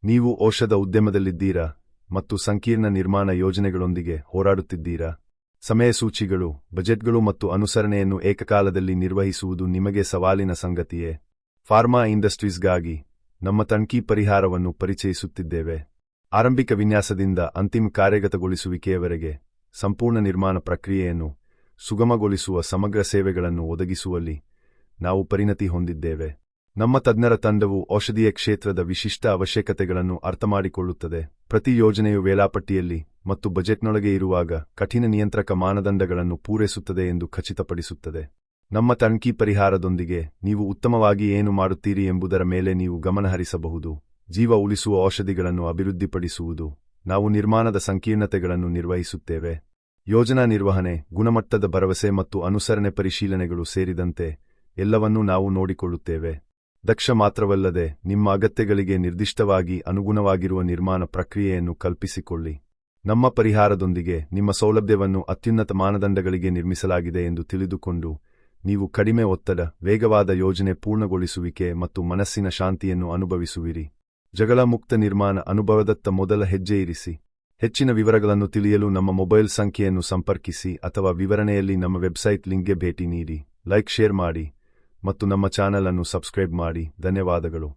ನೀವು ಔಷಧ ಉದ್ಯಮದಲ್ಲಿದ್ದೀರಾ ಮತ್ತು ಸಂಕೀರ್ಣ ನಿರ್ಮಾಣ ಯೋಜನೆಗಳೊಂದಿಗೆ ಹೋರಾಡುತ್ತಿದ್ದೀರಾ? ಸಮಯ ಸೂಚಿಗಳು, ಬಜೆಟ್ಗಳು ಮತ್ತು ಅನುಸರಣೆಯನ್ನು ಏಕಕಾಲದಲ್ಲಿ ನಿರ್ವಹಿಸುವುದು ನಿಮಗೆ ಸವಾಲಿನ ಸಂಗತಿಯೇ? ಫಾರ್ಮಾ ಇಂಡಸ್ಟ್ರೀಸ್ಗಾಗಿ ನಮ್ಮ ಟರ್ನ್ಕೀ ಪರಿಹಾರವನ್ನು ಪರಿಚಯಿಸುತ್ತಿದ್ದೇವೆ. ಆರಂಭಿಕ ವಿನ್ಯಾಸದಿಂದ ಅಂತಿಮ ಕಾರ್ಯಗತಗೊಳಿಸುವಿಕೆಯವರೆಗೆ ಸಂಪೂರ್ಣ ನಿರ್ಮಾಣ ಪ್ರಕ್ರಿಯೆಯನ್ನು ಸುಗಮಗೊಳಿಸುವ ಸಮಗ್ರ ಸೇವೆಗಳನ್ನು ಒದಗಿಸುವಲ್ಲಿ ನಾವು ಪರಿಣತಿ ಹೊಂದಿದ್ದೇವೆ. ನಮ್ಮ ತಜ್ಞರ ತಂಡವು ಔಷಧೀಯ ಕ್ಷೇತ್ರದ ವಿಶಿಷ್ಟ ಅವಶ್ಯಕತೆಗಳನ್ನು ಅರ್ಥಮಾಡಿಕೊಳ್ಳುತ್ತದೆ, ಪ್ರತಿ ಯೋಜನೆಯು ವೇಳಾಪಟ್ಟಿಯಲ್ಲಿ ಮತ್ತು ಬಜೆಟ್ನೊಳಗೆ ಇರುವಾಗ ಕಠಿಣ ನಿಯಂತ್ರಕ ಮಾನದಂಡಗಳನ್ನು ಪೂರೈಸುತ್ತದೆ ಎಂದು ಖಚಿತಪಡಿಸುತ್ತದೆ. ನಮ್ಮ ಟರ್ನ್ಕೀ ಪರಿಹಾರದೊಂದಿಗೆ ನೀವು ಉತ್ತಮವಾಗಿ ಏನು ಮಾಡುತ್ತೀರಿ ಎಂಬುದರ ಮೇಲೆ ನೀವು ಗಮನಹರಿಸಬಹುದು. ಜೀವ ಉಳಿಸುವ ಔಷಧಿಗಳನ್ನು ಅಭಿವೃದ್ಧಿಪಡಿಸುವುದು. ನಾವು ನಿರ್ಮಾಣದ ಸಂಕೀರ್ಣತೆಗಳನ್ನು ನಿರ್ವಹಿಸುತ್ತೇವೆ. ಯೋಜನಾ ನಿರ್ವಹಣೆ, ಗುಣಮಟ್ಟದ ಭರವಸೆ ಮತ್ತು ಅನುಸರಣೆ ಪರಿಶೀಲನೆಗಳು ಸೇರಿದಂತೆ ಎಲ್ಲವನ್ನೂ ನಾವು ನೋಡಿಕೊಳ್ಳುತ್ತೇವೆ. ದಕ್ಷ ಮಾತ್ರವಲ್ಲದೆ ನಿಮ್ಮ ಅಗತ್ಯಗಳಿಗೆ ನಿರ್ದಿಷ್ಟವಾಗಿ ಅನುಗುಣವಾಗಿರುವ ನಿರ್ಮಾಣ ಪ್ರಕ್ರಿಯೆಯನ್ನು ಕಲ್ಪಿಸಿಕೊಳ್ಳಿ. ನಮ್ಮ ಪರಿಹಾರದೊಂದಿಗೆ ನಿಮ್ಮ ಸೌಲಭ್ಯವನ್ನು ಅತ್ಯುನ್ನತ ಮಾನದಂಡಗಳಿಗೆ ನಿರ್ಮಿಸಲಾಗಿದೆ ಎಂದು ತಿಳಿದುಕೊಂಡು ನೀವು ಕಡಿಮೆ ಒತ್ತಡ, ವೇಗವಾದ ಯೋಜನೆ ಪೂರ್ಣಗೊಳಿಸುವಿಕೆ ಮತ್ತು ಮನಸ್ಸಿನ ಶಾಂತಿಯನ್ನು ಅನುಭವಿಸುವಿರಿ. ಜಗಳ ಮುಕ್ತ ನಿರ್ಮಾಣ ಅನುಭವದತ್ತ ಮೊದಲ ಹೆಜ್ಜೆ ಇರಿಸಿ. ಹೆಚ್ಚಿನ ವಿವರಗಳನ್ನು ತಿಳಿಯಲು ನಮ್ಮ ಮೊಬೈಲ್ ಸಂಖ್ಯೆಯನ್ನು ಸಂಪರ್ಕಿಸಿ ಅಥವಾ ವಿವರಣೆಯಲ್ಲಿ ನಮ್ಮ ವೆಬ್ಸೈಟ್ ಲಿಂಕ್ಗೆ ಭೇಟಿ ನೀಡಿ. ಲೈಕ್, ಶೇರ್ ಮಾಡಿ ಮತ್ತು ನಮ್ಮ ಚಾನೆಲ್ ಅನ್ನು ಸಬ್ಸ್ಕ್ರೈಬ್ ಮಾಡಿ. ಧನ್ಯವಾದಗಳು.